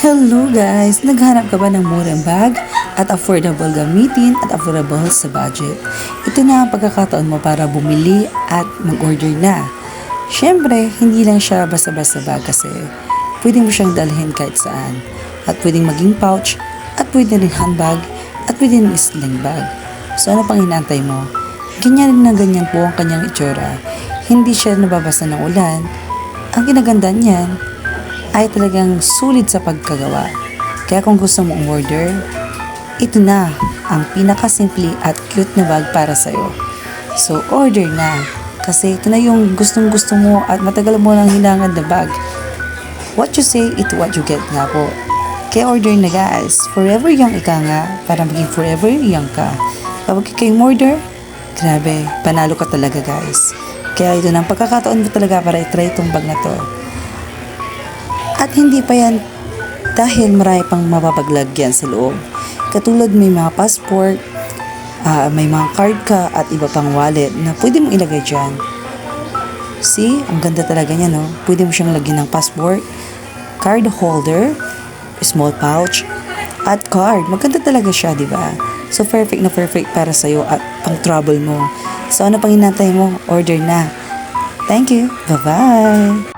Hello guys! Naghanap ka ba ng murang bag at affordable gamitin at affordable sa budget? Ito na ang pagkakataon mo para bumili at mag-order na. Siyempre, hindi lang siya basta-basta bag kasi pwede mo siyang dalhin kahit saan. At pwedeng maging pouch, at pwede rin handbag, at pwede rin sling bag. So ano pang hinantay mo? Ganyan na ganyan po ang kanyang itsura. Hindi siya nababasa ng ulan. Ang kinaganda niyan ay talagang sulit sa pagkagawa. Kaya kung gusto mo order, ito na ang pinakasimple at cute na bag para sa'yo. So order na kasi ito na yung gustong gusto mo at matagal mo nang hinangad na bag. What you say, it's what you get nga po. Kaya order na guys. Forever young ika nga para maging forever young ka. Kapag kayo order, grabe, panalo ka talaga guys. Kaya ito na ang pagkakataon mo talaga para itry itong bag na to. At hindi pa yan dahil marami pang mapapaglagyan sa loob. Katulad may mga passport, may mga card ka at iba pang wallet na pwede mong ilagay dyan. See, ang ganda talaga niya no. Pwede mo siyang lagyan ng passport, card holder, small pouch, at card. Maganda talaga siya, di ba? So perfect na perfect para sa'yo at pang travel mo. So ano pang hinantay mo? Order na. Thank you. Bye-bye.